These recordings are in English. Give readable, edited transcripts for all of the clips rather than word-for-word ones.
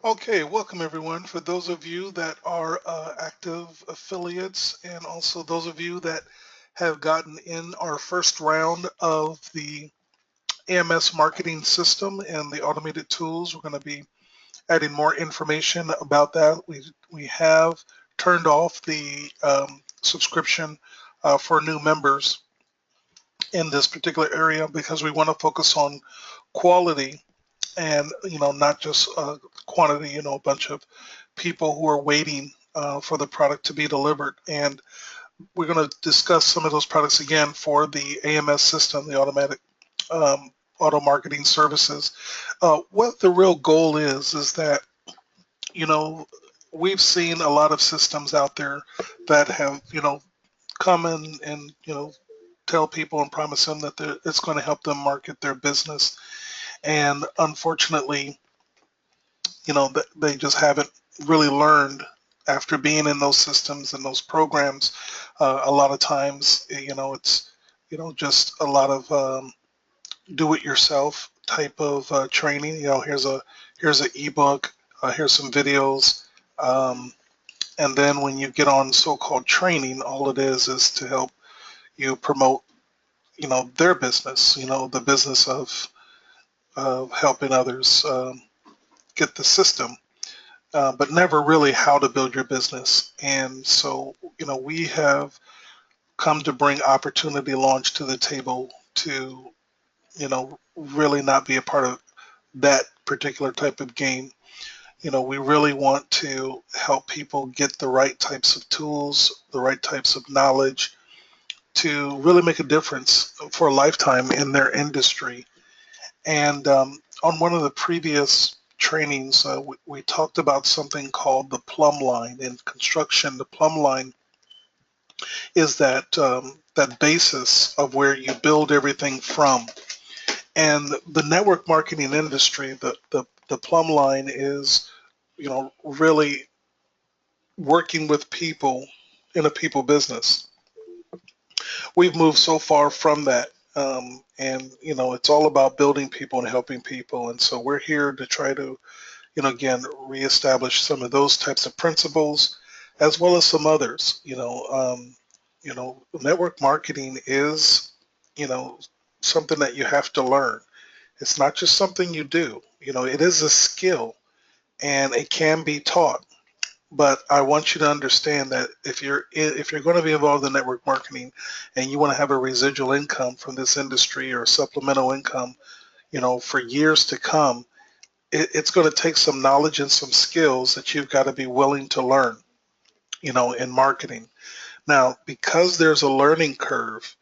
Okay, welcome everyone. For those of you that are active affiliates and also those of you that have gotten in our first round of the AMS marketing system and the automated tools, we're going to be adding more information about that. We have turned off the subscription for new members in this particular area because we want to focus on quality and not just quantity. A bunch of people who are waiting for the product to be delivered. And we're going to discuss some of those products again for the AMS system, the automatic auto marketing services. What the real goal is that, you know, we've seen a lot of systems out there that have, come in and, tell people and promise them that it's going to help them market their business. And unfortunately, they just haven't really learned after being in those systems and those programs. A lot of times, it's just a lot of do-it-yourself type of training. Here's an ebook, here's some videos, and then when you get on so-called training, all it is to help you promote their business, the business of helping others get the system, but never really how to build your business. And so, we have come to bring Opportunity Launch to the table to, really not be a part of that particular type of game. We really want to help people get the right types of tools, the right types of knowledge to really make a difference for a lifetime in their industry. And on one of the previous trainings, we talked about something called the plumb line. In construction, the plumb line is that basis of where you build everything from. And the network marketing industry, the plumb line is, really working with people in a people business. We've moved so far from that. And it's all about building people and helping people. And so we're here to try to, again, reestablish some of those types of principles, as well as some others. Network marketing is, you know, something that you have to learn. It's not just something you do. It is a skill and it can be taught. But I want you to understand that if you're going to be involved in network marketing and you want to have a residual income from this industry or supplemental income, for years to come, it's going to take some knowledge and some skills that you've got to be willing to learn, in marketing. Now, because there's a learning curve,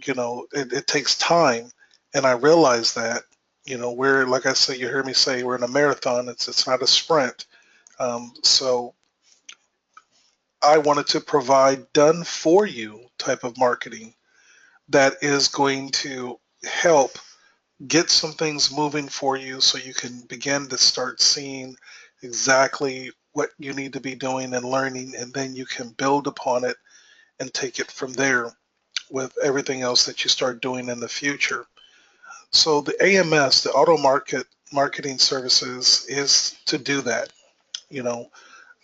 it takes time, and I realize that, we're, like I say, you hear me say, we're in a marathon. It's not a sprint. So I wanted to provide done for you type of marketing that is going to help get some things moving for you so you can begin to start seeing exactly what you need to be doing and learning, and then you can build upon it and take it from there with everything else that you start doing in the future. So the AMS, the auto marketing services, is to do that. You know,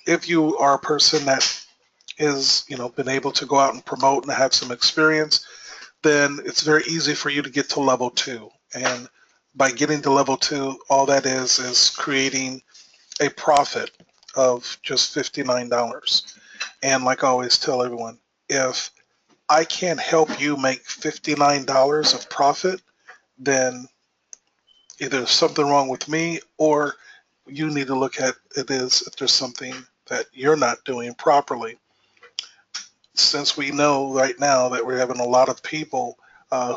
if you are a person that is, been able to go out and promote and have some experience, then it's very easy for you to get to level two. And by getting to level two, all that is creating a profit of just $59. And like I always tell everyone, if I can't help you make $59 of profit, then either there's something wrong with me or you need to look at it as if there's something that you're not doing properly. Since we know right now that we're having a lot of people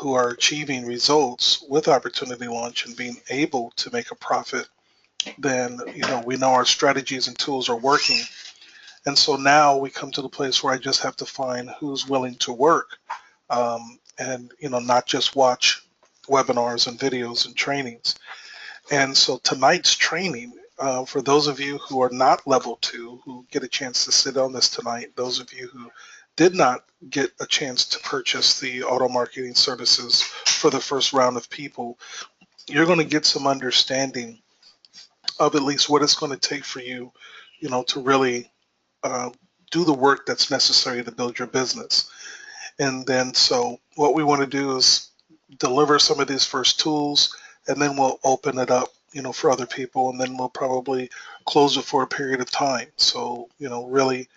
who are achieving results with Opportunity Launch and being able to make a profit, then we know our strategies and tools are working. And so now we come to the place where I just have to find who's willing to work, and not just watch webinars and videos and trainings. And so tonight's training, for those of you who are not level two, who get a chance to sit on this tonight, those of you who did not get a chance to purchase the auto marketing services for the first round of people, you're going to get some understanding of at least what it's going to take for you, to really uh, do the work that's necessary to build your business. And then, so what we want to do is deliver some of these first tools, and then we'll open it up, for other people, and then we'll probably close it for a period of time. So, really,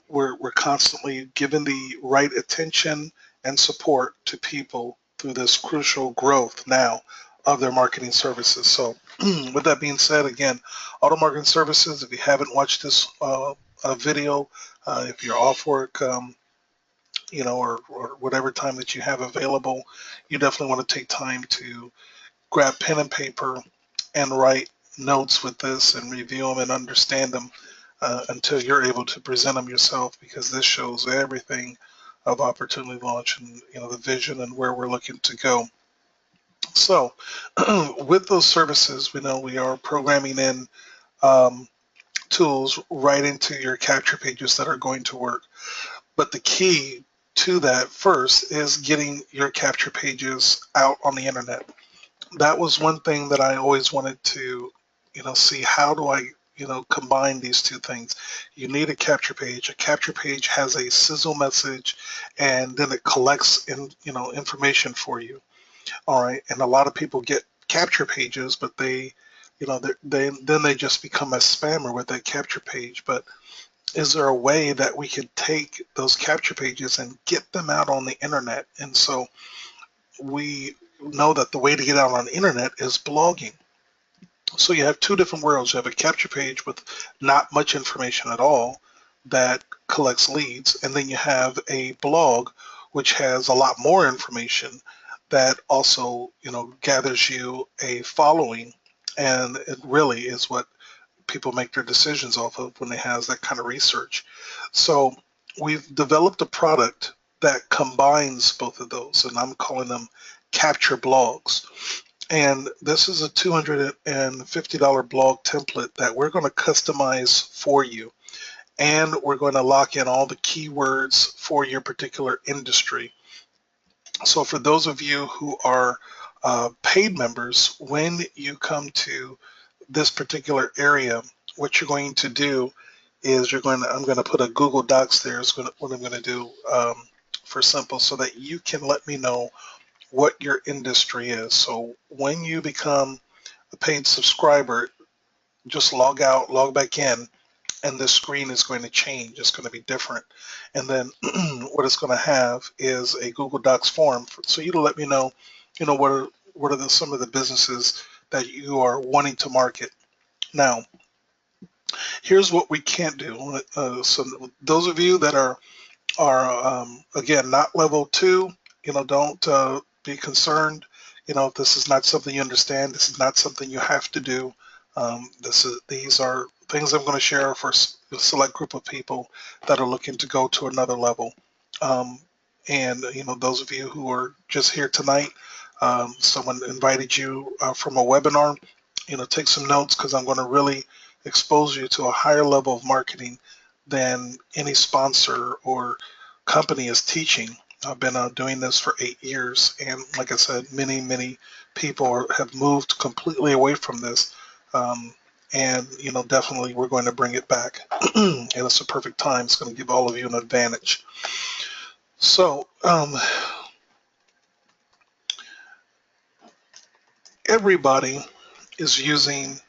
we're constantly giving the right attention and support to people through this crucial growth now of their marketing services. So, with that being said, again, Auto Marketing Services, if you haven't watched this video, if you're off work, or whatever time that you have available, you definitely want to take time to grab pen and paper and write notes with this and review them and understand them until you're able to present them yourself, because this shows everything of Opportunity Launch and the vision and where we're looking to go. So with those services, we know we are programming in um, tools right into your capture pages that are going to work. But the key to that first is getting your capture pages out on the internet. That was one thing that I always wanted to, see how do I, combine these two things. You need a capture page. A capture page has a sizzle message, and then it collects information for you. All right, and a lot of people get capture pages, but they, then they just become a spammer with that capture page. But is there a way that we could take those capture pages and get them out on the internet? And so we know that the way to get out on the internet is blogging. So you have two different worlds. You have a capture page with not much information at all that collects leads, and then you have a blog which has a lot more information that also, gathers you a following, and it really is what people make their decisions off of when they have that kind of research. So we've developed a product that combines both of those, and I'm calling them capture blogs. And this is a $250 blog template that we're going to customize for you. And we're going to lock in all the keywords for your particular industry. So for those of you who are paid members, when you come to this particular area, what you're going to do is I'm going to put a Google Docs there is what I'm going to do for simple, so that you can let me know what your industry is. So when you become a paid subscriber, just log out, log back in, and the screen is going to change. It's going to be different. And then what it's going to have is a Google Docs form so you to let me know, what are some of the businesses that you are wanting to market. Now, here's what we can't do. So those of you that are again not level 2, don't be concerned. If this is not something you understand, this is not something you have to do. These are things I'm going to share for a select group of people that are looking to go to another level. Um, and those of you who are just here tonight, someone invited you from a webinar. Take some notes, because I'm going to really expose you to a higher level of marketing than any sponsor or company is teaching. I've been doing this for 8 years, and like I said, many people have moved completely away from this. And definitely we're going to bring it back, and it's a perfect time. It's going to give all of you an advantage. So everybody is using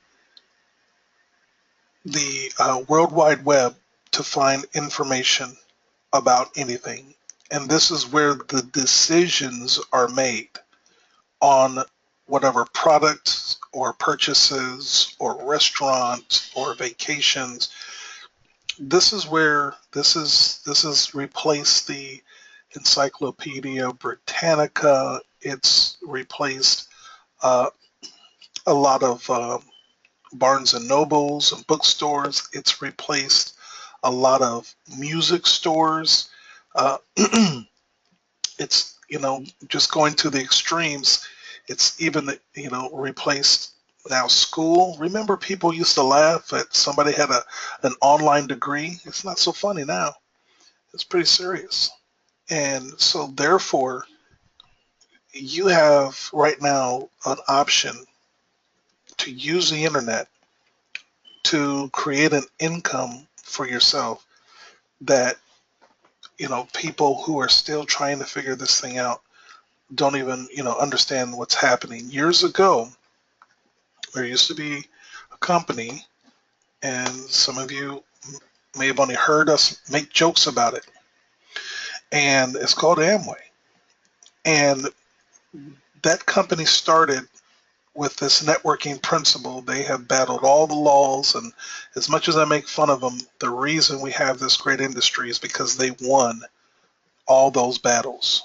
the World Wide Web to find information about anything. And this is where the decisions are made on whatever products or purchases or restaurants or vacations. This is where this has replaced the Encyclopedia Britannica. It's replaced uh, a lot of Barnes and Nobles and bookstores. It's replaced a lot of music stores. Uh, it's just going to the extremes. It's even replaced now school. Remember, people used to laugh at somebody had an online degree. It's not so funny now. It's pretty serious. And so therefore, you have right now an option to use the internet to create an income for yourself that, people who are still trying to figure this thing out don't even, understand what's happening. Years ago, there used to be a company, and some of you may have only heard us make jokes about it, and it's called Amway. And that company started with this networking principle. They have battled all the laws, and as much as I make fun of them, the reason we have this great industry is because they won all those battles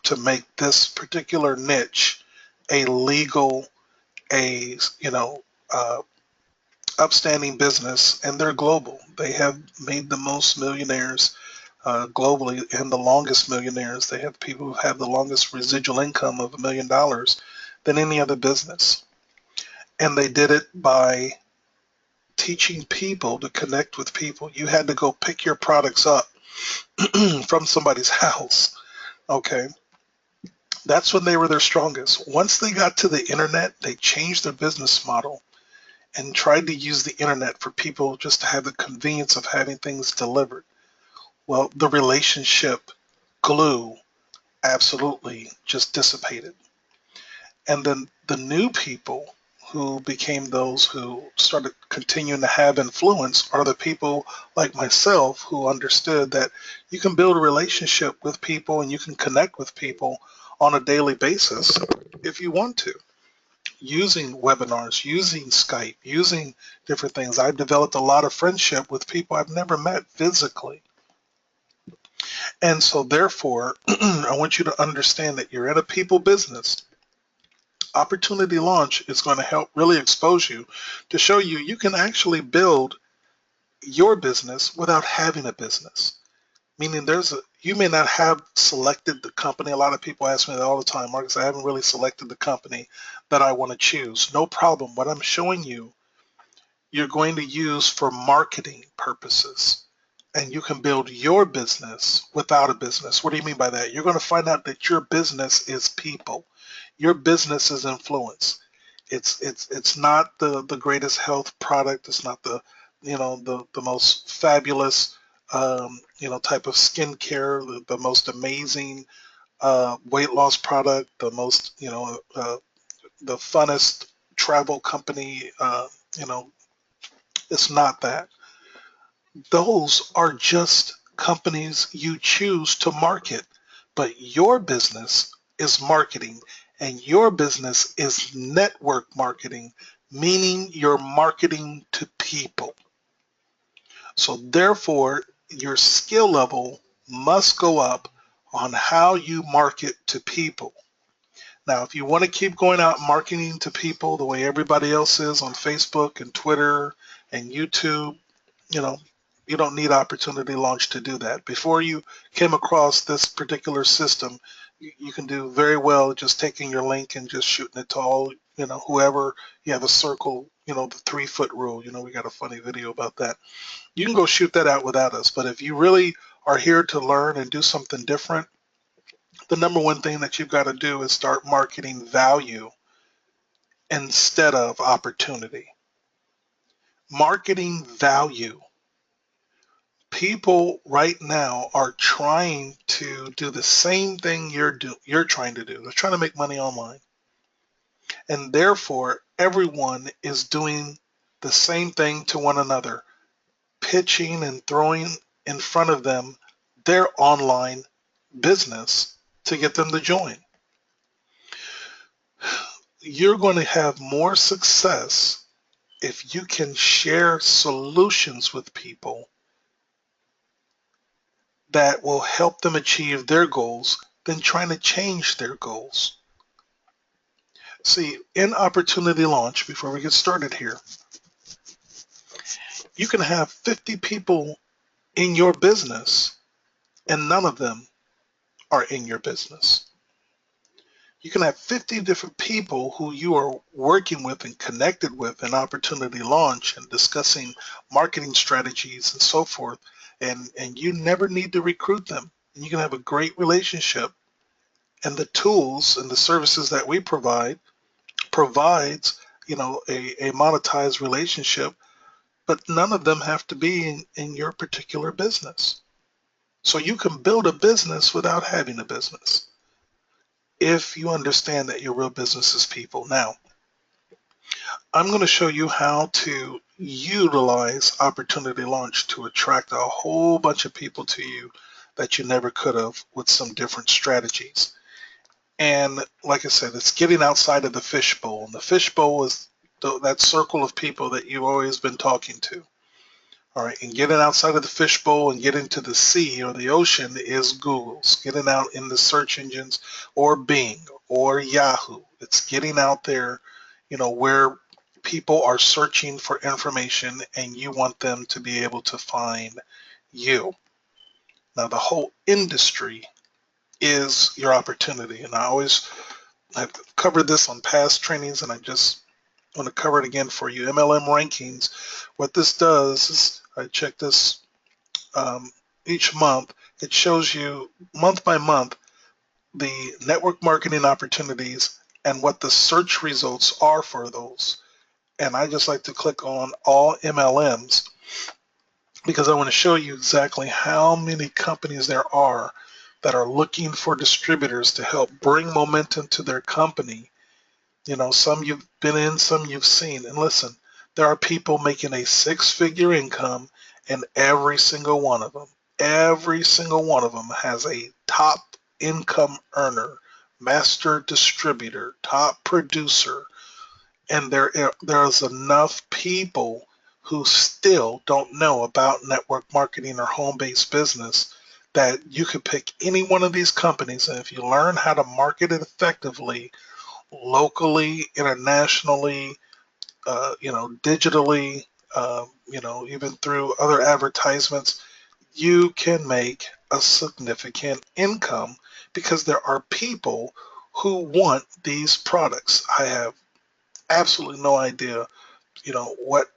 to make this particular niche a legal, a uh, upstanding business, and they're global. They have made the most millionaires globally and the longest millionaires. They have people who have the longest residual income of $1 million than any other business. And they did it by teaching people to connect with people. You had to go pick your products up from somebody's house. Okay. That's when they were their strongest. Once they got to the internet, they changed their business model and tried to use the internet for people just to have the convenience of having things delivered. Well, the relationship glue absolutely just dissipated. And then the new people who became those who started continuing to have influence are the people like myself who understood that you can build a relationship with people and you can connect with people on a daily basis if you want to, using webinars, using Skype, using different things. I've developed a lot of friendship with people I've never met physically. And so therefore, I want you to understand that you're in a people business. Opportunity Launch is going to help really expose you to show you you can actually build your business without having a business. Meaning you may not have selected the company. A lot of people ask me that all the time, Marcus, I haven't really selected the company that I want to choose. No problem. What I'm showing you, you're going to use for marketing purposes. And you can build your business without a business. What do you mean by that? You're going to find out that your business is people. Your business is influence. It's not the greatest health product. It's not the most fabulous type of skincare, the most amazing weight loss product, the most the funnest travel company. It's not that. Those are just companies you choose to market, but your business is marketing, and your business is network marketing, meaning you're marketing to people. So therefore, your skill level must go up on how you market to people. Now, if you want to keep going out marketing to people the way everybody else is on Facebook and Twitter and YouTube, you know, you don't need Opportunity Launch to do that. Before you came across this particular system, you can do very well just taking your link and just shooting it to all, whoever. You have a circle, the 3-foot rule. We got a funny video about that. You can go shoot that out without us. But if you really are here to learn and do something different, the number one thing that you've got to do is start marketing value instead of opportunity. Marketing value. People right now are trying to do the same thing you're trying to do. They're trying to make money online. And therefore, everyone is doing the same thing to one another, pitching and throwing in front of them their online business to get them to join. You're going to have more success if you can share solutions with people that will help them achieve their goals than trying to change their goals. See, in Opportunity Launch, before we get started here, you can have 50 people in your business and none of them are in your business. You can have 50 different people who you are working with and connected with in Opportunity Launch and discussing marketing strategies and so forth, and you never need to recruit them. And you can have a great relationship, and the tools and the services that we provides a monetized relationship but none of them have to be in your particular business. So you can build a business without having a business if you understand that your real business is people. Now, I'm going to show you how to utilize Opportunity Launch to attract a whole bunch of people to you that you never could have with some different strategies. And like I said, it's getting outside of the fishbowl. And the fishbowl is that circle of people that you've always been talking to. All right, and getting outside of the fishbowl and getting to the sea or the ocean is Google's. Getting out in the search engines or Bing or Yahoo. It's getting out there, where people are searching for information and you want them to be able to find you. Now, the whole industry is your opportunity. And I've covered this on past trainings, and I just want to cover it again for you. MLM rankings, what this does is I check this each month. It shows you month by month the network marketing opportunities and what the search results are for those. And I just like to click on all MLMs because I want to show you exactly how many companies there are that are looking for distributors to help bring momentum to their company. Some you've been in, some you've seen. And listen, there are people making a six-figure income, and every single one of them has a top income earner, master distributor, top producer, and there's enough people who still don't know about network marketing or home-based business that you could pick any one of these companies, and if you learn how to market it effectively, locally, internationally, digitally, even through other advertisements, you can make a significant income because there are people who want these products. I have absolutely no idea, what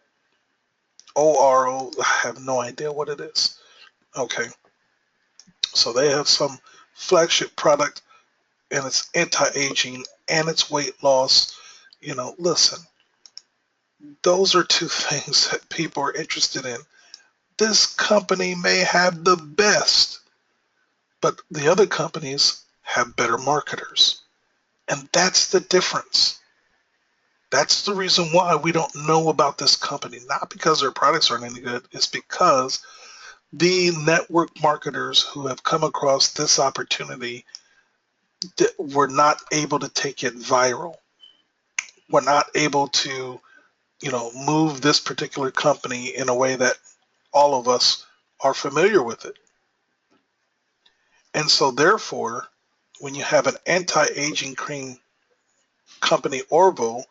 ORO, I have no idea what it is. Okay, so they have some flagship product and it's anti-aging and it's weight loss. Listen, those are two things that people are interested in. This company may have the best, but the other companies have better marketers. And that's the difference. That's the reason why we don't know about this company. Not because their products aren't any good, it's because the network marketers who have come across this opportunity were not able to take it viral. Were not able to, move this particular company in a way that all of us are familiar with it. And so therefore, when you have an anti-aging cream company, Orville,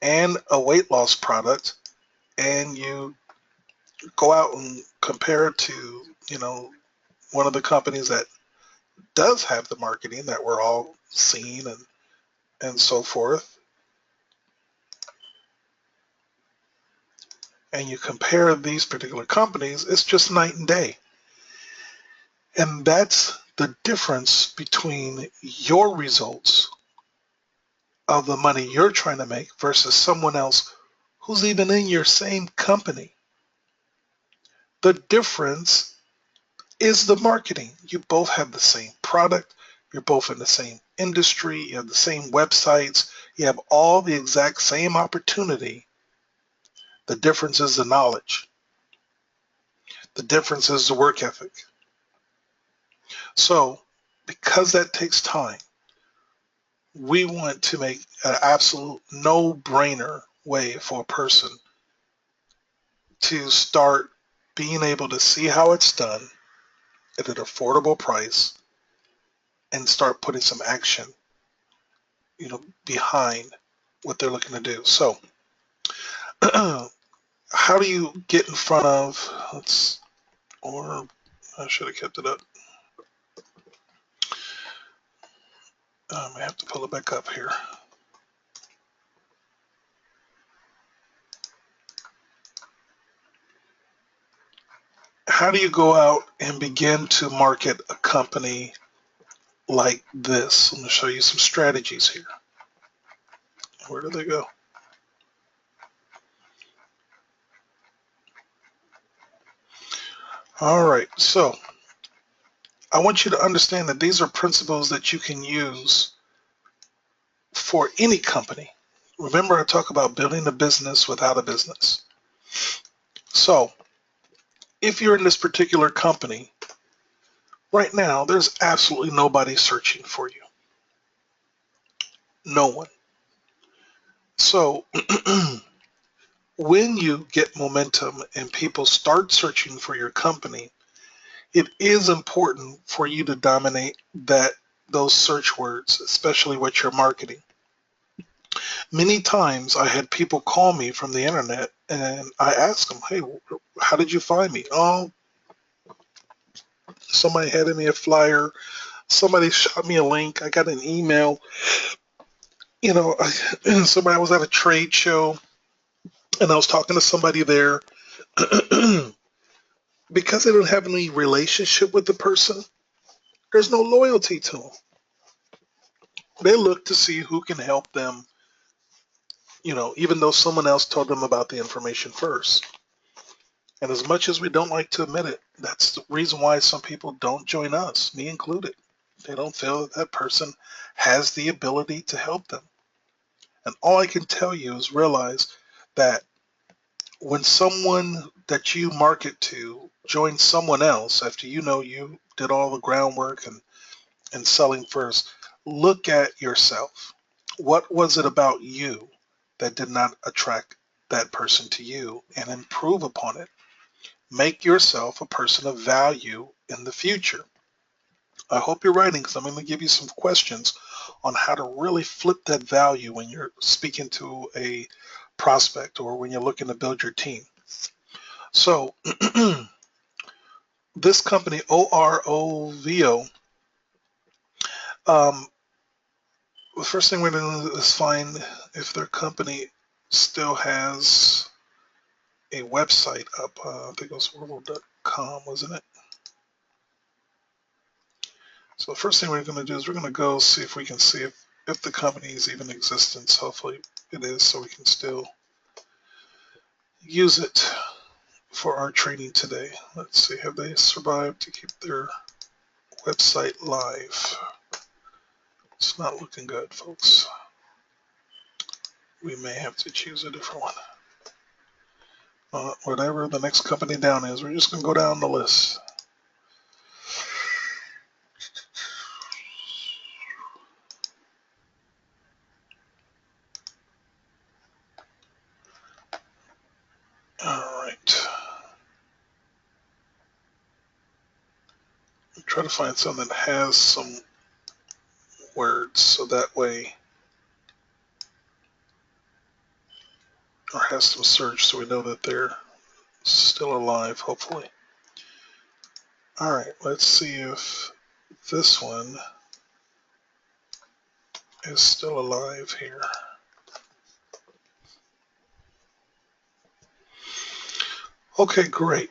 and a weight loss product, and you go out and compare it to, one of the companies that does have the marketing that we're all seeing and so forth, and you compare these particular companies, it's just night and day. And that's the difference between your results of the money you're trying to make versus someone else who's even in your same company. The difference is the marketing. You both have the same product. You're both in the same industry. You have the same websites. You have all the exact same opportunity. The difference is the knowledge. The difference is the work ethic. So because that takes time, we want to make an absolute no-brainer way for a person to start being able to see how it's done at an affordable price and start putting some action, behind what they're looking to do. So how do you get in front of, or I should have kept it up. I have to pull it back up here. How do you go out and begin to market a company like this? I'm going to show you some strategies here. Where do they go? All right, so I want you to understand that these are principles that you can use for any company. Remember, I talk about building a business without a business. So if you're in this particular company, right now, there's absolutely nobody searching for you. No one. So when you get momentum and people start searching for your company, it is important for you to dominate those search words, especially with your marketing. Many times I had people call me from the internet and I ask them, hey, how did you find me? Oh, somebody handed me a flyer. Somebody shot me a link. I got an email. Somebody was at a trade show and I was talking to somebody there. Because they don't have any relationship with the person, there's no loyalty to them. They look to see who can help them, even though someone else told them about the information first. And as much as we don't like to admit it, that's the reason why some people don't join us, me included. They don't feel that that person has the ability to help them. And all I can tell you is realize that when someone that you market to joins someone else after you did all the groundwork and selling first, look at yourself. What was it about you that did not attract that person to you and improve upon it? Make yourself a person of value in the future. I hope you're writing because I'm going to give you some questions on how to really flip that value when you're speaking to a prospect or when you're looking to build your team. So this company, OROVO, um, the first thing we're going to do is find if their company still has a website up. I think it was world.com, wasn't it? So the first thing we're going to do is we're going to go see if we can see if the company is even in existence. Hopefully it is, so we can still use it for our training today. Let's see, have they survived to keep their website live? It's not looking good, folks. We may have to choose a different one. Whatever the next company down is, we're just going to go down the list. All right. Try to find something that has some words so that way, or has some search so we know that they're still alive, hopefully. All right, let's see if this one is still alive here. Okay, great.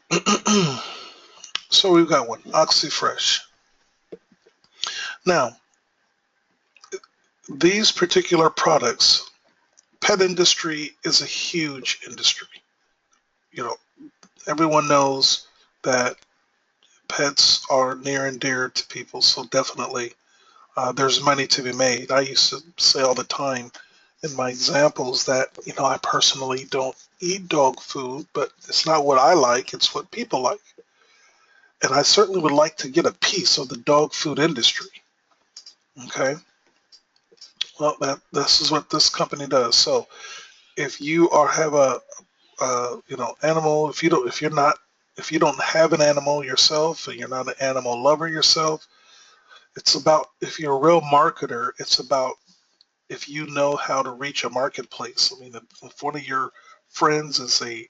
So we've got one, OxyFresh. Now, these particular products, pet industry is a huge industry. You know, everyone knows that pets are near and dear to people, so definitely there's money to be made. I used to say all the time in my examples that, I personally don't eat dog food, but it's not what I like, it's what people like. And I certainly would like to get a piece of the dog food industry. Okay. Well, this is what this company does. So if you have animal, if you don't have an animal yourself and you're not an animal lover yourself, it's about, if you're a real marketer, it's about if you know how to reach a marketplace. I mean, if one of your friends is a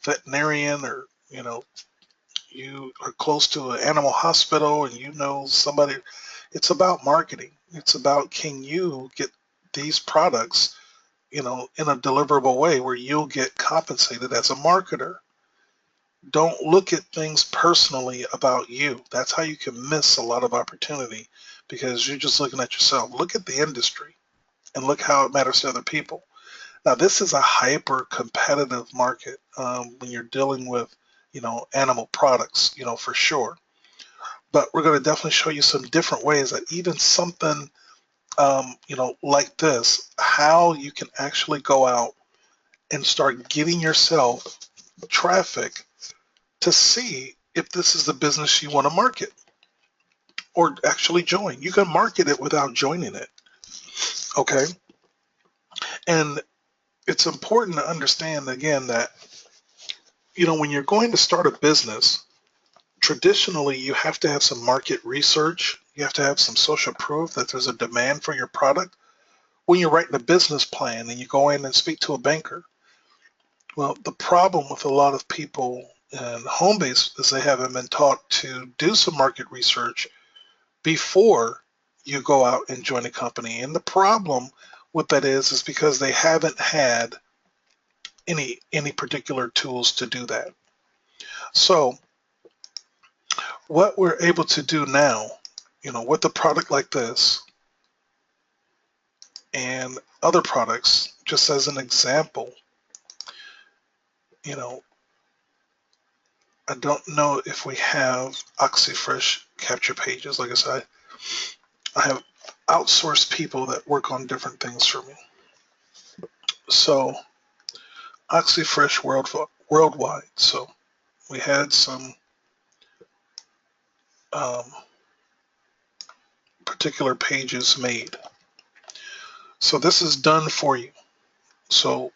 veterinarian, or you are close to an animal hospital and you know somebody, it's about marketing. It's about, can you get these products, in a deliverable way where you'll get compensated as a marketer. Don't look at things personally about you. That's how you can miss a lot of opportunity, because you're just looking at yourself. Look at the industry and look how it matters to other people. Now, this is a hyper competitive market when you're dealing with animal products, for sure. But we're going to definitely show you some different ways that even something, like this, how you can actually go out and start getting yourself traffic to see if this is the business you want to market or actually join. You can market it without joining it. Okay. And it's important to understand again that, when you're going to start a business, traditionally you have to have some market research. You have to have some social proof that there's a demand for your product. When you're writing a business plan and you go in and speak to a banker, well, the problem with a lot of people in home base is they haven't been taught to do some market research before you go out and join a company. And the problem with that is because they haven't had any particular tools to do that. So what we're able to do now, with a product like this and other products, just as an example, you know, I don't know if we have OxyFresh capture pages. Like I said, I have outsourced people that work on different things for me. So OxyFresh worldwide. So we had some um, particular pages made. So this is done for you. So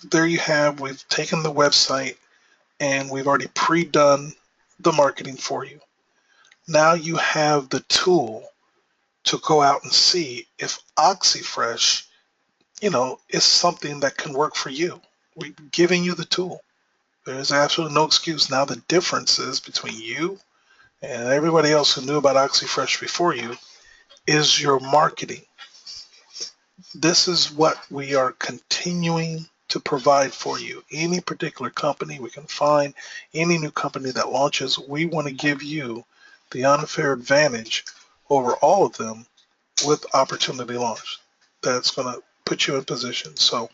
there you have, we've taken the website and we've already pre-done the marketing for you. Now you have the tool to go out and see if OxyFresh, is something that can work for you. We're giving you the tool. There's absolutely no excuse. Now the difference is between you and everybody else who knew about OxyFresh before you is your marketing. This is what we are continuing to provide for you. Any particular company we can find, any new company that launches, we want to give you the unfair advantage over all of them with opportunity launch. That's going to put you in position. So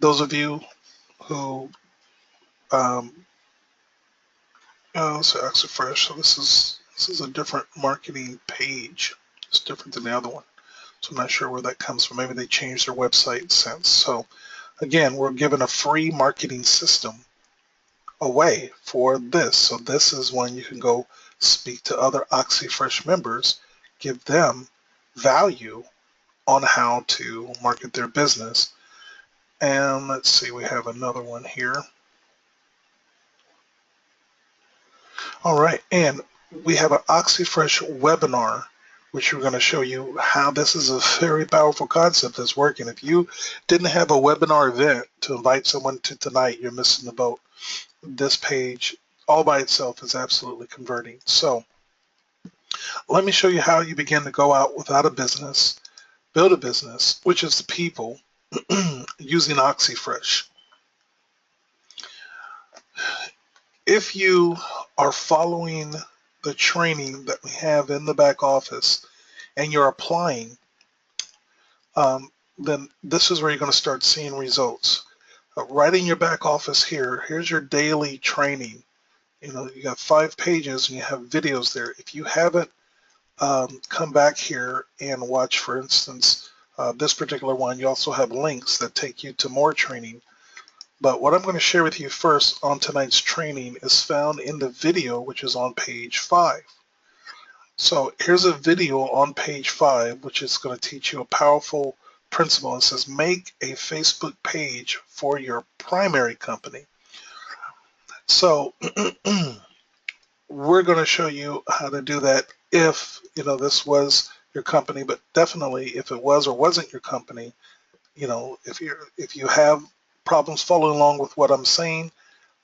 those of you who, so OxyFresh, so this is a different marketing page. It's different than the other one. So I'm not sure where that comes from. Maybe they changed their website since. So again, we're given a free marketing system away for this. So this is when you can go speak to other OxyFresh members, give them value on how to market their business. And let's see, we have another one here. All right, and we have an OxyFresh webinar, which we're going to show you how this is a very powerful concept that's working. If you didn't have a webinar event to invite someone to tonight, you're missing the boat. This page all by itself is absolutely converting. So let me show you how you begin to go out without a business, build a business, which is the people, using OxyFresh. If you are following the training that we have in the back office and you're applying, then this is where you're going to start seeing results. Right in your back office here, here's your daily training. You got 5 pages and you have videos there. If you haven't come back here and watch, for instance, this particular one, you also have links that take you to more training. But what I'm going to share with you first on tonight's training is found in the video, which is on page 5. So here's a video on page 5, which is going to teach you a powerful principle. It says, make a Facebook page for your primary company. So we're going to show you how to do that if, this was your company, but definitely if it was or wasn't your company, if you have problems following along with what I'm saying,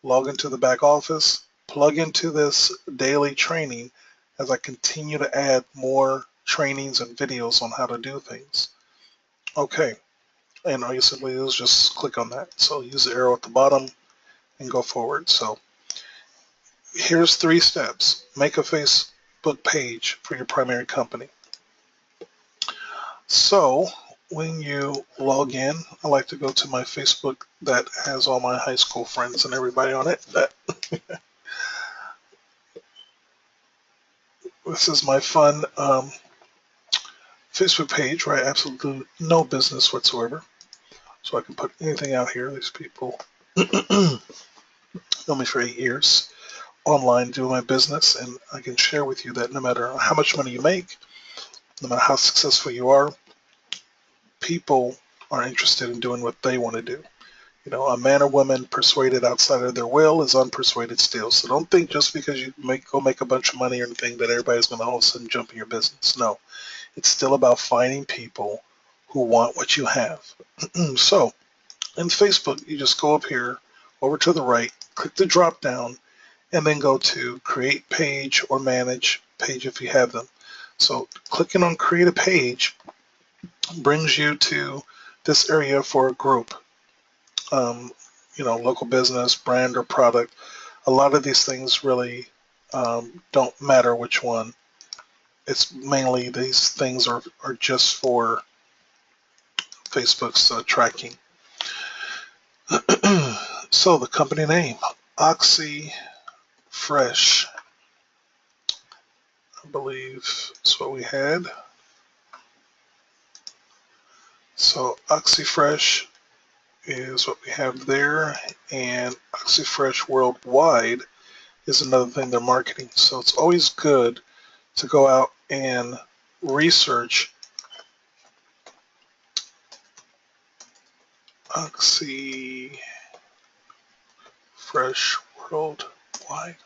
log into the back office, plug into this daily training as I continue to add more trainings and videos on how to do things. Okay, and all you simply do is just click on that. So use the arrow at the bottom and go forward. So here's 3 steps. Make a Facebook page for your primary company. So when you log in, I like to go to my Facebook that has all my high school friends and everybody on it. This is my fun Facebook page where I absolutely no business whatsoever. So I can put anything out here. These people know me for 8 years online doing my business, and I can share with you that no matter how much money you make, no matter how successful you are, people are interested in doing what they want to do. You know, a man or woman persuaded outside of their will is unpersuaded still. So don't think just because you go make a bunch of money or anything that everybody's going to all of a sudden jump in your business. No, it's still about finding people who want what you have. So in Facebook, you just go up here over to the right, click the drop down, and then go to create page or manage page if you have them. So clicking on create a page brings you to this area for a group. Um, local business, brand, or product. A lot of these things really don't matter which one. It's mainly these things are just for Facebook's tracking. So the company name, Oxy Fresh, I believe is what we had. So Oxy Fresh is what we have there, and Oxy Fresh Worldwide is another thing they're marketing. So it's always good to go out and research Oxy Fresh Worldwide.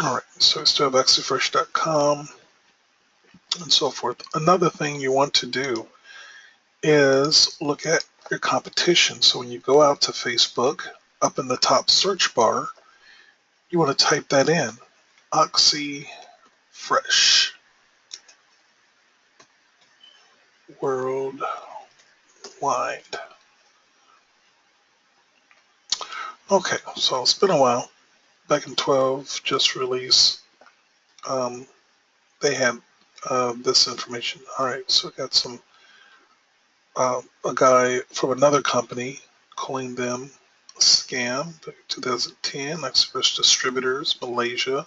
All right, so we still have oxyfresh.com and so forth. Another thing you want to do is look at your competition. So when you go out to Facebook, up in the top search bar, you want to type that in, Oxy Fresh Worldwide. Okay, so it's been a while. Back in 12, just released. They had this information. All right, so we got a guy from another company calling them a scam. 2010, Express Distributors, Malaysia.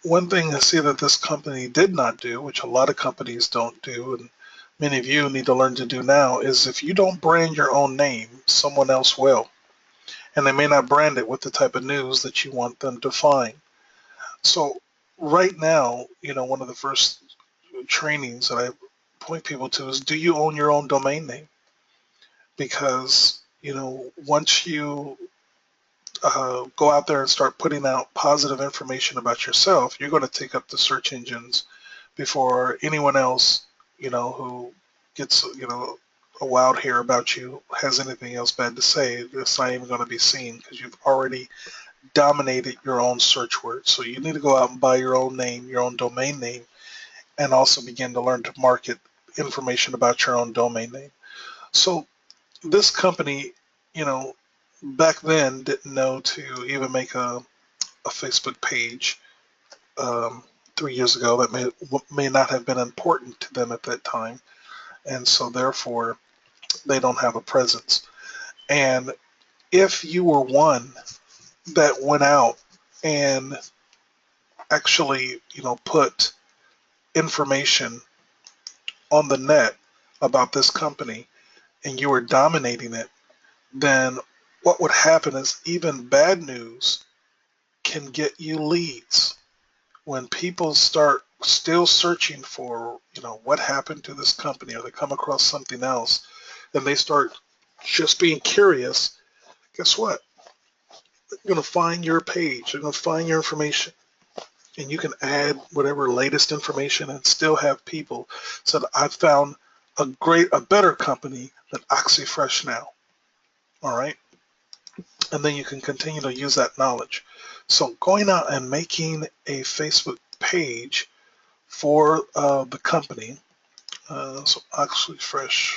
One thing I see that this company did not do, which a lot of companies don't do, and many of you need to learn to do now, is if you don't brand your own name, someone else will. And they may not brand it with the type of news that you want them to find. So right now, one of the first trainings that I point people to is, do you own your own domain name? Because, once you go out there and start putting out positive information about yourself, you're going to take up the search engines before anyone else, who gets, a wild hair about you has anything else bad to say. It's not even going to be seen because you've already dominated your own search word. So you need to go out and buy your own name, your own domain name, and also begin to learn to market information about your own domain name. So this company, back then didn't know to even make a Facebook page 3 years ago. That may not have been important to them at that time, and so therefore they don't have a presence. And if you were one that went out and actually, put information on the net about this company and you were dominating it, then what would happen is even bad news can get you leads. When people start still searching for, what happened to this company, or they come across something else, and they start just being curious, guess what? They're going to find your page. They're going to find your information. And you can add whatever latest information and still have people say, I've found a better company than OxyFresh now. All right. And then you can continue to use that knowledge. So going out and making a Facebook page for the company, so OxyFresh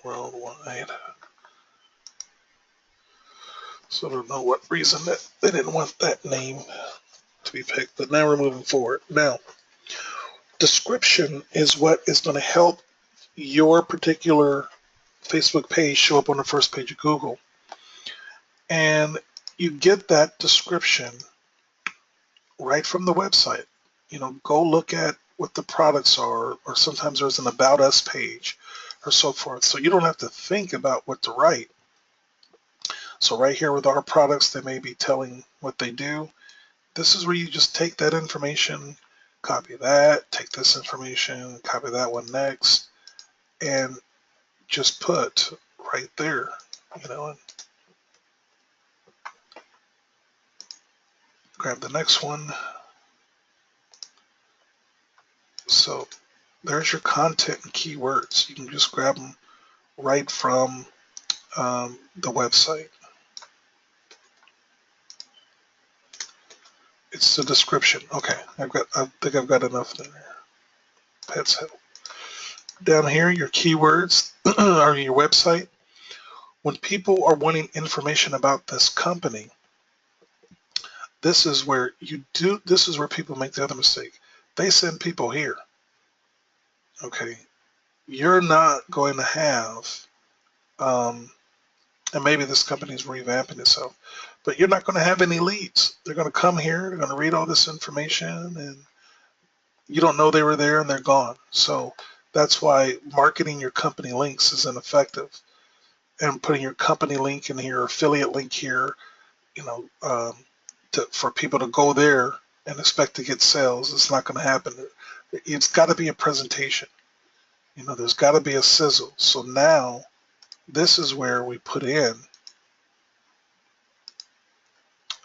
Worldwide. So I don't know what reason that they didn't want that name. to be picked, but now we're moving forward. Now, description is what is going to help your particular Facebook page show up on the first page of Google. And you get that description right from the website. Go look at what the products are, or sometimes there's an About Us page or so forth. So you don't have to think about what to write. So right here with our products, they may be telling what they do. This is where you just take that information, copy that, take this information, copy that one next, and just put right there, and grab the next one. So there's your content and keywords. You can just grab them right from the website. It's the description. Okay, I think I've got enough there. Pets help. Down here, your keywords are your website. When people are wanting information about this company, this is where people make the other mistake. They send people here. Okay, you're not going to have, and maybe this company is revamping itself, but you're not going to have any leads. They're going to come here, they're going to read all this information, and you don't know they were there, and they're gone. So that's why marketing your company links is ineffective. And putting your company link in here, affiliate link here, for people to go there and expect to get sales, it's not going to happen. It's got to be a presentation. There's got to be a sizzle. So now this is where we put in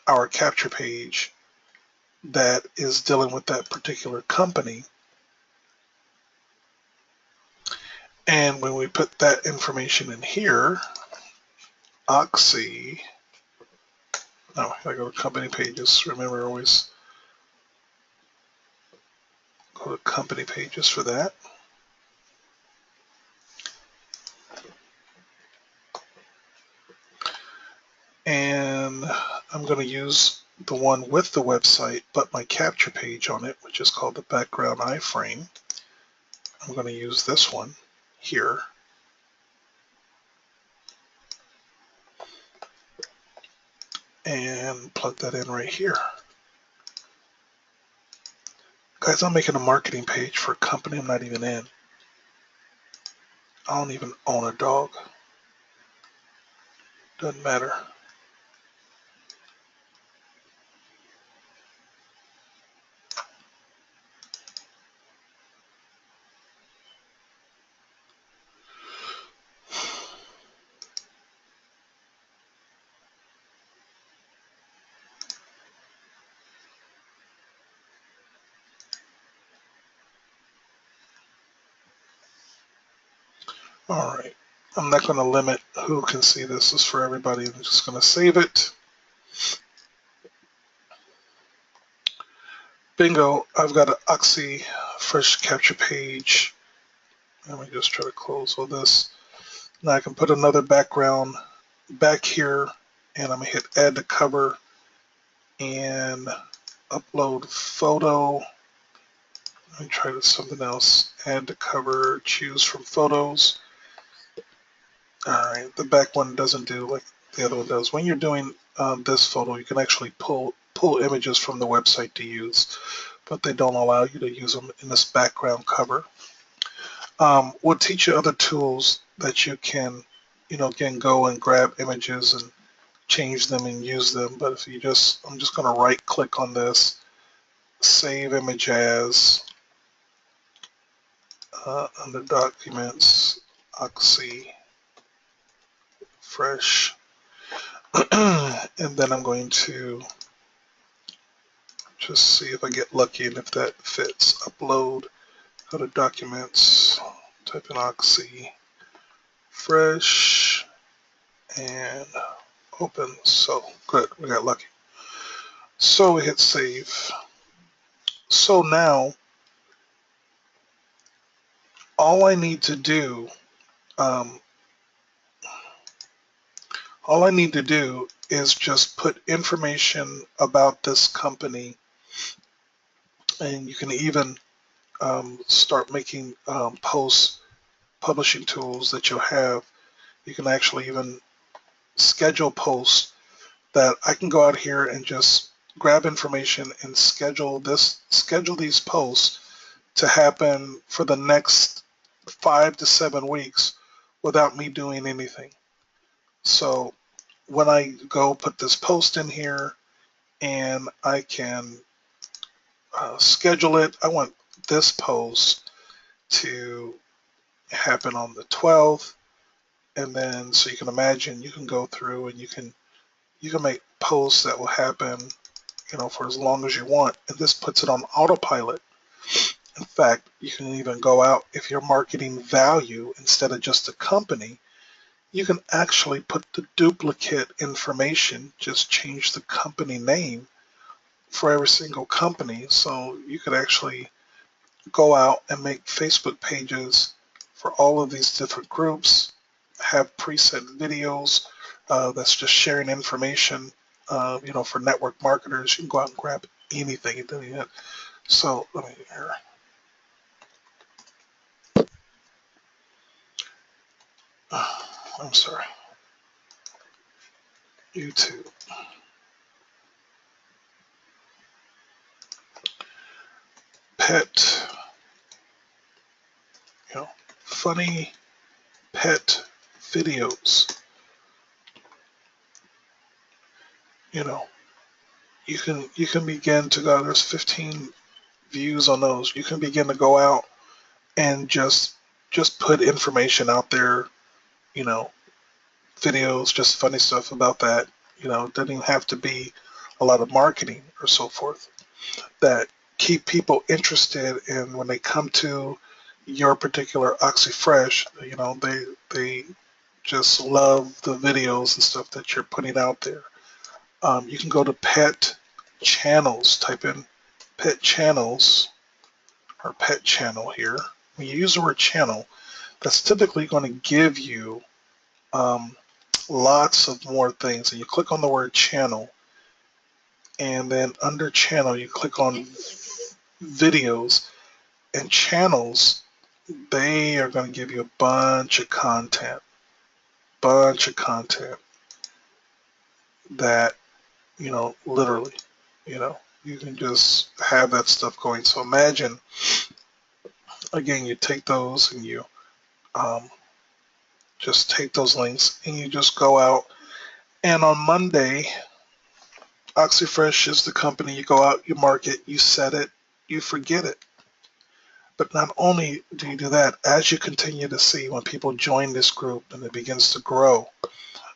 our capture page that is dealing with that particular company. And when we put that information in here, Oxy, no, I go to company pages. Remember, always go to company pages for that. And I'm going to use the one with the website, but my capture page on it, which is called the background iframe. I'm going to use this one here. And plug that in right here. Guys, I'm making a marketing page for a company I'm not even in. I don't even own a dog. Doesn't matter. All right. I'm not going to limit who can see this. This is for everybody. I'm just going to save it. Bingo. I've got an Oxy fresh capture page. Let me just try to close all this. Now I can put another background back here, and I'm going to hit add to cover and upload photo. Let me try something else. Add to cover, choose from photos. All right, the back one doesn't do like the other one does. When you're doing this photo, you can actually pull images from the website to use, but they don't allow you to use them in this background cover. We'll teach you other tools that you can, again, go and grab images and change them and use them. But if you I'm just going to right click on this, save image as, under documents, Oxy fresh. And then I'm going to just see if I get lucky and if that fits. Upload, go to documents, type in Oxy fresh, and open. So good, we got lucky. So we hit save. So now all I need to do is just put information about this company And you can even start making posts, publishing tools that you'll have. You can actually even schedule posts that I can go out here and just grab information and schedule these posts to happen for the next 5 to 7 weeks without me doing anything. So when I go put this post in here and I can schedule it, I want this post to happen on the 12th, and then so you can imagine you can go through and you can make posts that will happen, for as long as you want, and this puts it on autopilot. In fact, you can even go out if you're marketing value instead of just a company. You can actually put the duplicate information, just change the company name for every single company. So you could actually go out and make Facebook pages for all of these different groups, have preset videos that's just sharing information. For network marketers, you can go out and grab anything. So let me here. I'm sorry. YouTube. Pet, funny pet videos. You know, you can begin to go. There's 15 views on those. You can begin to go out and just put information out there. You know, videos, just funny stuff about that. It doesn't even have to be a lot of marketing or so forth. That keep people interested, and when they come to your particular OxyFresh, they just love the videos and stuff that you're putting out there. You can go to pet channels, type in pet channels or pet channel here. When you use the word channel, that's typically going to give you um, lots of more things. And you click on the word channel, and then under channel, you click on videos, and channels, they are going to give you a bunch of content that, literally, you can just have that stuff going. So imagine, again, you take those and you um, just take those links and you just go out. And on Monday, OxyFresh is the company. You go out, you market, you set it, you forget it. But not only do you do that, as you continue to see when people join this group and it begins to grow,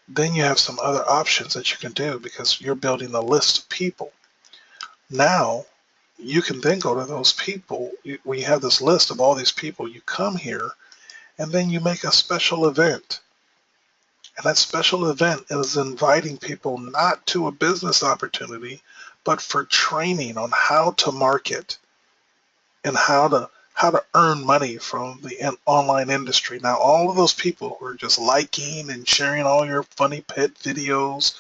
then you have some other options that you can do because you're building a list of people. Now, you can then go to those people. We have this list of all these people. You come here, and then you make a special event. And that special event is inviting people not to a business opportunity, but for training on how to market and how to earn money from the online industry. Now, all of those people who are just liking and sharing all your funny pet videos,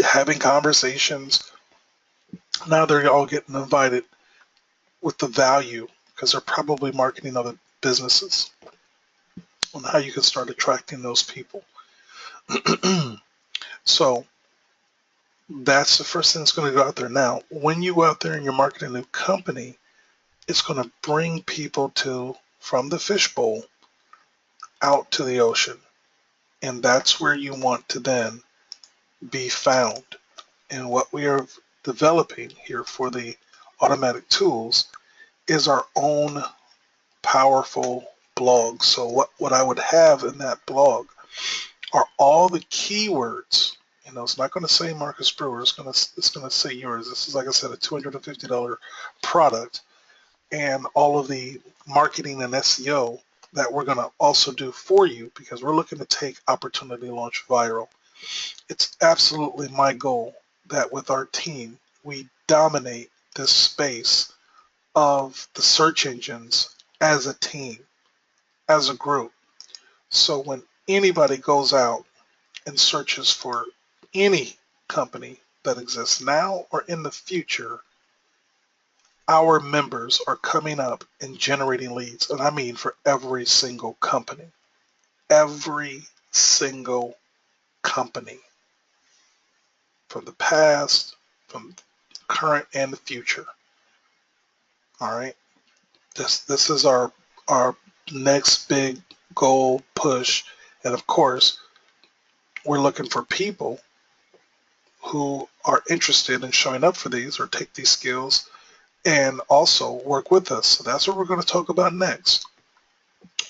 having conversations, now they're all getting invited with the value because they're probably marketing other businesses on how you can start attracting those people. So that's the first thing that's going to go out there. Now, when you go out there and you're marketing a new company, it's going to bring people from the fishbowl out to the ocean. And that's where you want to then be found. And what we are developing here for the automatic tools is our own powerful blog. So what I would have in that blog are all the keywords. It's not going to say Marcus Brewer. It's going to say yours. This is, like I said, a $250 product, and all of the marketing and SEO that we're going to also do for you because we're looking to take Opportunity Launch viral. It's absolutely my goal that with our team, we dominate this space of the search engines as a team, as a group. So when anybody goes out and searches for any company that exists now or in the future, our members are coming up and generating leads, and I mean for every single company. Every single company, from the past, from current, and the future. All right. This is our next big goal push, and of course, we're looking for people who are interested in showing up for these or take these skills and also work with us. So that's what we're going to talk about next.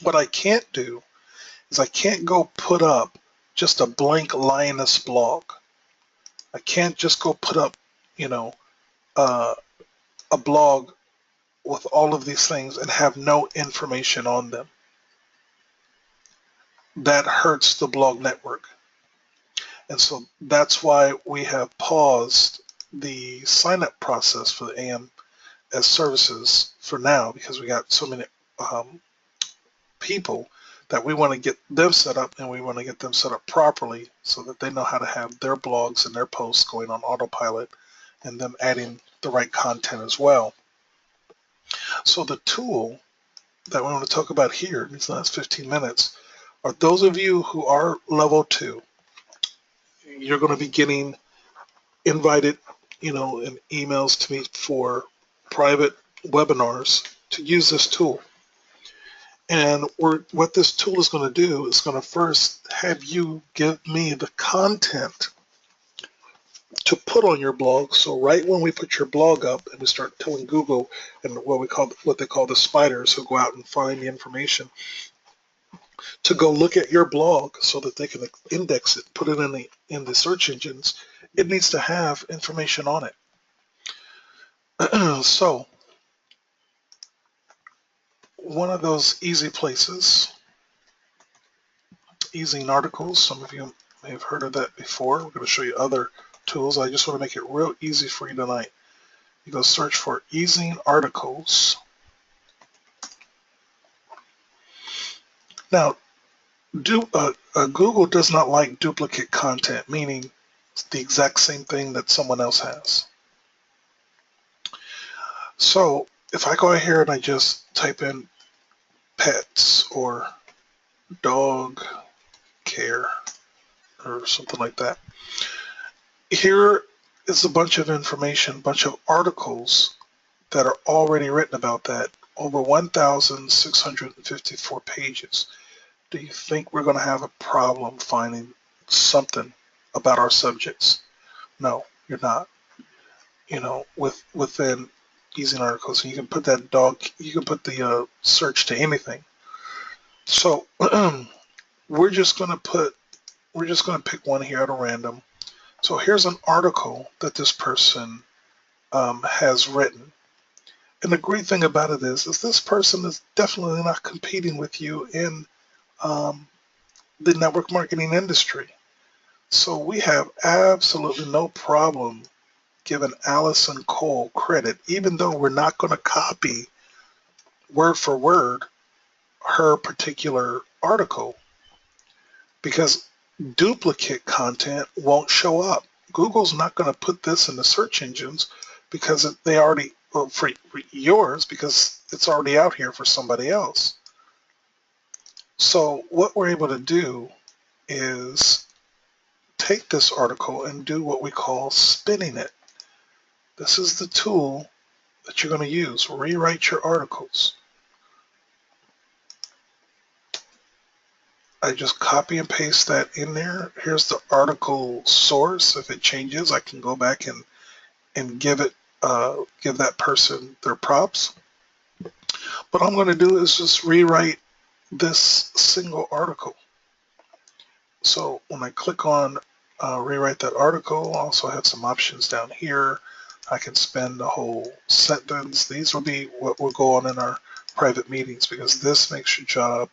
What I can't do is I can't go put up just a blank Linus blog. I can't just go put up, you know, uh, a blog with all of these things and have no information on them. That hurts the blog network. And so that's why we have paused the sign up process for the AMS services for now, because we got so many people that we want to get them set up, and we want to get them set up properly so that they know how to have their blogs and their posts going on autopilot and them adding the right content as well. So the tool that we want to talk about here in these last 15 minutes are those of you who are level 2. You're going to be getting invited, in emails to me for private webinars to use this tool. And what this tool is going to do is going to first have you give me the content to put on your blog. So right when we put your blog up and we start telling Google and what they call the spiders who go out and find the information to go look at your blog so that they can index it, put it in the search engines, it needs to have information on it. So one of those easy places, easing articles, some of you may have heard of that before. We're going to show you other tools. I just want to make it real easy for you tonight. You go search for easing articles. Now, Google does not like duplicate content, meaning it's the exact same thing that someone else has. So if I go here and I just type in pets or dog care or something like that, here is a bunch of information, a bunch of articles that are already written about that, over 1,654 pages. Do you think we're going to have a problem finding something about our subjects? No, you're not. Within using articles, and you can put that you can put the search to anything. So we're just going to pick one here at a random. So here's an article that this person has written. And the great thing about it is this person is definitely not competing with you in the network marketing industry. So we have absolutely no problem giving Allison Cole credit, even though we're not going to copy word for word her particular article, because duplicate content won't show up. Google's not going to put this in the search engines because they already, for yours, because it's already out here for somebody else. So what we're able to do is take this article and do what we call spinning it. This is the tool that you're going to use. Rewrite your articles. I just copy and paste that in there. Here's the article source. If it changes, I can go back and give that person their props. What I'm going to do is just rewrite this single article. So when I click on rewrite that article, I also have some options down here. I can spend the whole sentence. These will be what will go on in our private meetings, because this makes your job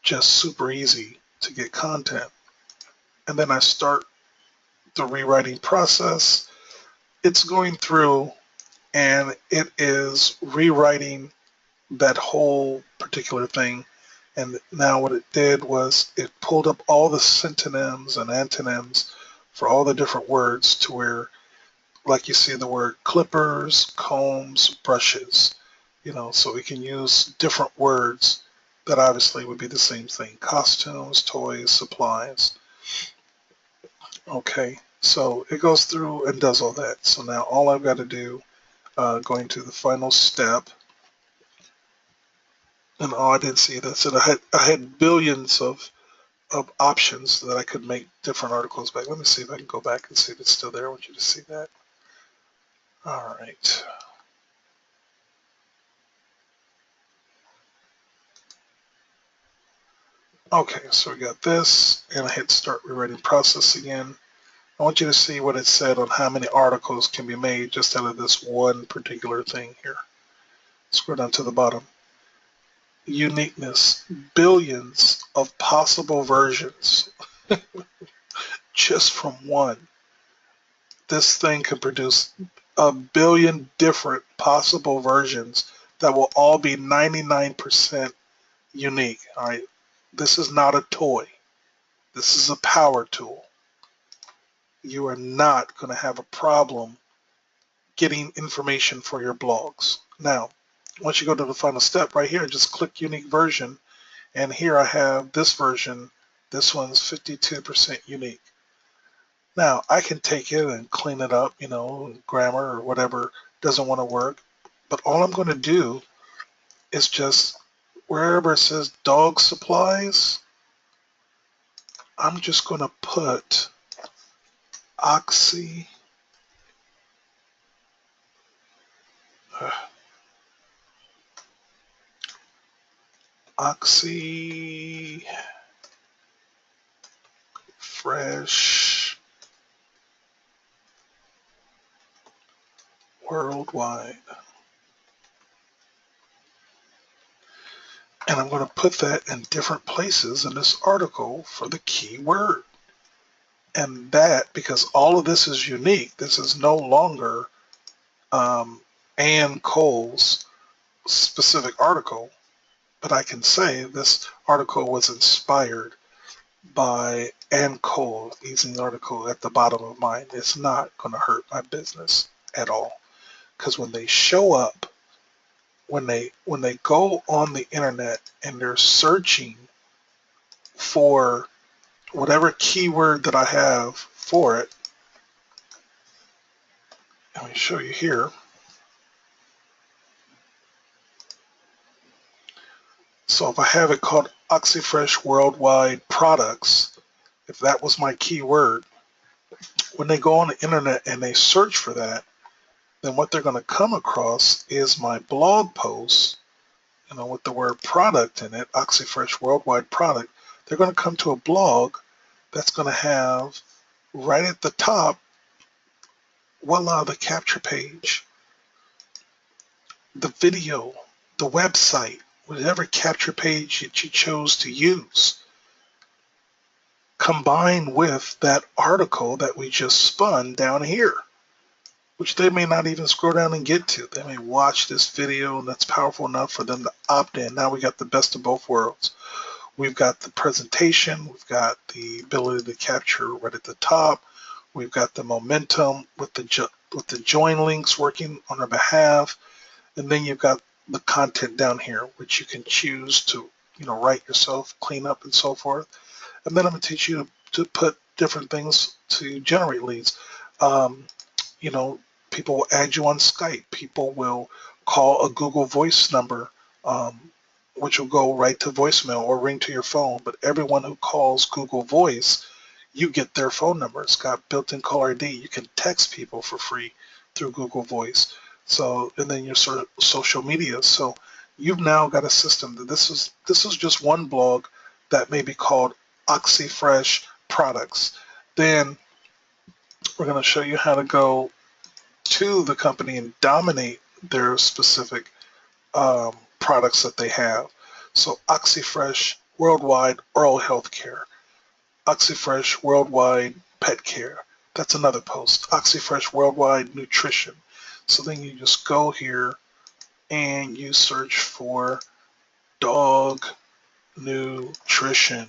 just super easy to get content. And then I start the rewriting process. It's going through and it is rewriting that whole particular thing. And now what it did was it pulled up all the synonyms and antonyms for all the different words to where like you see the word clippers, combs, brushes, so we can use different words that obviously would be the same thing. Costumes, toys, supplies. Okay, so it goes through and does all that. So now all I've got to do, going to the final step, and oh, I didn't see that. So I had billions of options that I could make different articles back. Let me see if I can go back and see if it's still there. I want you to see that. All right. Okay, so we got this, and I hit start rewriting process again. I want you to see what it said on how many articles can be made just out of this one particular thing here. Scroll down to the bottom. Uniqueness, billions of possible versions just from one. This thing can produce a billion different possible versions that will all be 99% unique. All right. This is not a toy. This is a power tool. You are not going to have a problem getting information for your blogs. Now, once you go to the final step right here, just click unique version. And here I have this version. This one's 52% unique. Now, I can take it and clean it up, grammar or whatever doesn't want to work. But all I'm going to do is just wherever it says dog supplies, I'm just going to put oxy, uh, oxy fresh worldwide. And I'm going to put that in different places in this article for the keyword. And that, because all of this is unique, this is no longer Ann Cole's specific article, but I can say this article was inspired by Ann Cole using the article at the bottom of mine. It's not going to hurt my business at all. Because when they show up, when they go on the internet and they're searching for whatever keyword that I have for it, let me show you here. So if I have it called OxyFresh Worldwide Products, if that was my keyword, when they go on the internet and they search for that, then what they're going to come across is my blog post, with the word product in it, OxyFresh Worldwide Product. They're going to come to a blog that's going to have right at the top, voila, the capture page, the video, the website, whatever capture page that you chose to use, combined with that article that we just spun down here, which they may not even scroll down and get to. They may watch this video and that's powerful enough for them to opt in. Now we got the best of both worlds. We've got the presentation, we've got the ability to capture right at the top, we've got the momentum with the join links working on our behalf, and then you've got the content down here, which you can choose to, write yourself, clean up, and so forth. And then I'm going to teach you to put different things to generate leads. You know, people will add you on Skype. People will call a Google Voice number, which will go right to voicemail or ring to your phone. But everyone who calls Google Voice, you get their phone number. It's got built-in caller ID. You can text people for free through Google Voice. So, and then your sort of social media. So you've now got a system that this is just one blog that may be called OxyFresh Products. Then we're going to show you how to go to the company and dominate their specific products that they have. So OxyFresh Worldwide Oral Health Care, OxyFresh Worldwide Pet Care. That's another post. OxyFresh Worldwide Nutrition. So then you just go here and you search for dog nutrition.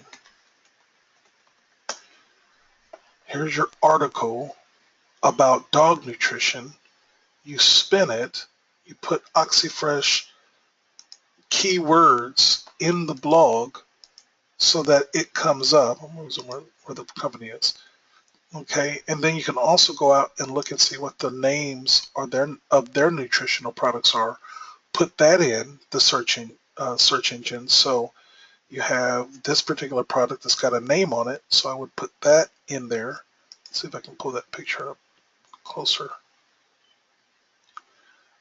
Here's your article about dog nutrition, you spin it, you put OxyFresh keywords in the blog so that it comes up. I'm losing where the company is. Okay, and then you can also go out and look and see what the names are of their nutritional products are. Put that in the search engine. So you have this particular product that's got a name on it. So I would put that in there. Let's see if I can pull that picture up closer.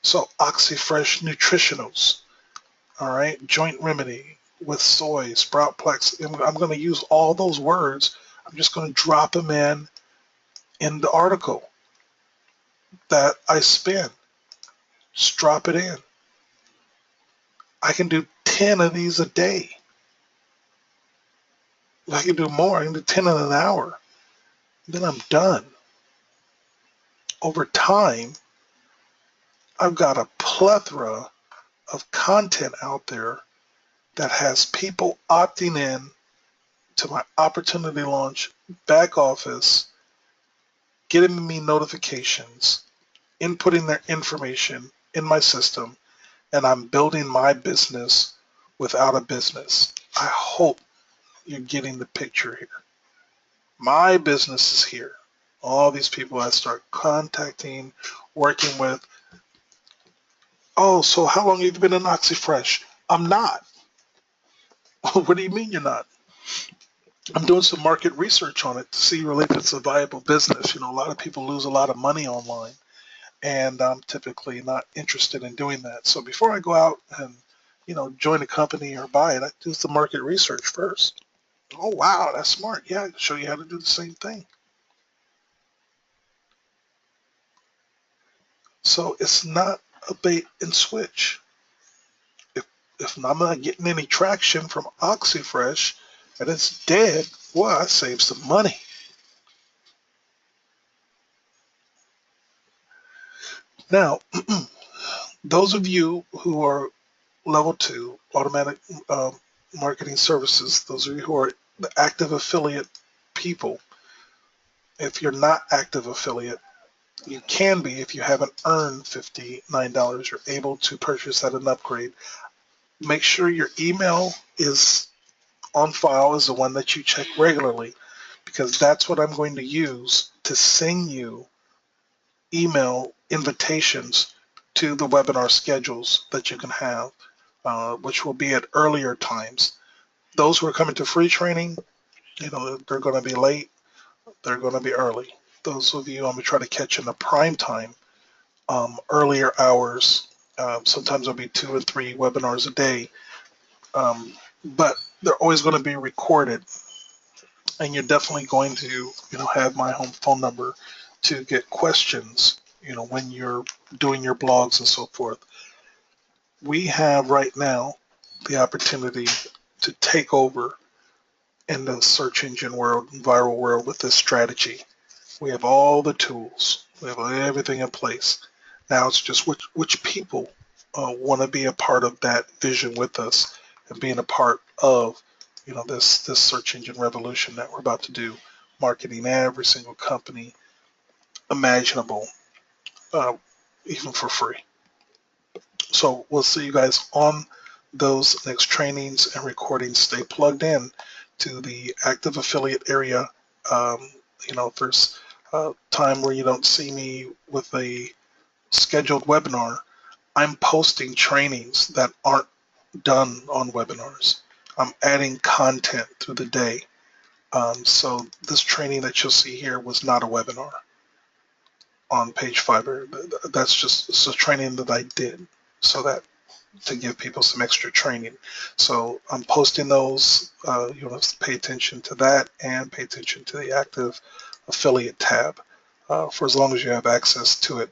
So OxyFresh Nutritionals. All right, joint remedy with soy, sprout plex. I'm going to use all those words. I'm just going to drop them in the article that I spin. Just drop it in. I can do 10 of these a day. I can do more. I can do 10 in an hour. Then I'm done. Over time, I've got a plethora of content out there that has people opting in to my opportunity launch back office, getting me notifications, inputting their information in my system, and I'm building my business without a business. I hope you're getting the picture here. My business is here. All these people I start contacting, working with. Oh, so how long have you been in OxyFresh? I'm not. What do you mean you're not? I'm doing some market research on it to see really if it's a viable business. A lot of people lose a lot of money online, and I'm typically not interested in doing that. So before I go out and, join a company or buy it, I do the market research first. Oh, wow, that's smart. Yeah, I can show you how to do the same thing. So it's not a bait and switch. If I'm not getting any traction from OxyFresh and it's dead, well, I saved some money. Now, those of you who are level 2 automatic marketing services, those of you who are the active affiliate people, if you're not active affiliate, you can be if you haven't earned $59. You're able to purchase at an upgrade. Make sure your email is on file is the one that you check regularly, because that's what I'm going to use to send you email invitations to the webinar schedules that you can have, which will be at earlier times. Those who are coming to free training, they're going to be late, they're going to be early. Those of you I'm going to try to catch in the prime time, earlier hours. Sometimes there'll be 2 or 3 webinars a day, but they're always going to be recorded. And you're definitely going to, have my home phone number to get questions, when you're doing your blogs and so forth. We have right now the opportunity to take over in the search engine world, viral world with this strategy. We have all the tools. We have everything in place. Now it's just which people want to be a part of that vision with us and being a part of, this search engine revolution that we're about to do, marketing every single company imaginable, even for free. So we'll see you guys on those next trainings and recordings. Stay plugged in to the active affiliate area. If there's a time where you don't see me with a scheduled webinar, I'm posting trainings that aren't done on webinars. I'm adding content through the day. So this training that you'll see here was not a webinar on page Fiverr. That's just it's a training that I did so that to give people some extra training. So I'm posting those. You want to pay attention to that and pay attention to the active affiliate tab for as long as you have access to it,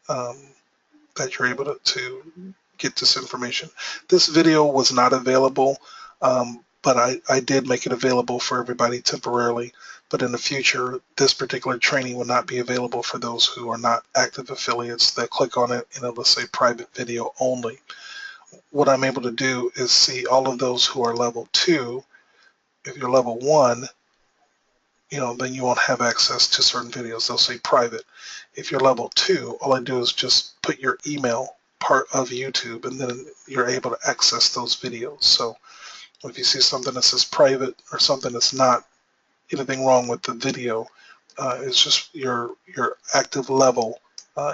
that you're able to get this information. This video was not available, but I did make it available for everybody temporarily. But in the future, this particular training will not be available for those who are not active affiliates that click on it in a, let's say, private video only. What I'm able to do is see all of those who are level 2. If you're level 1, then you won't have access to certain videos. They'll say private. If you're level 2, all I do is just put your email part of YouTube, and then you're able to access those videos. So if you see something that says private or something that's not anything wrong with the video, it's just your active level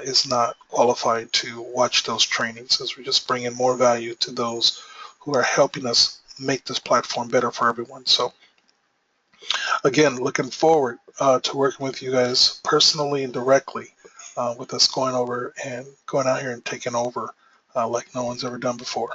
is not qualified to watch those trainings, as we're just bringing more value to those who are helping us make this platform better for everyone. So again, looking forward to working with you guys personally and directly with us going over and going out here and taking over like no one's ever done before.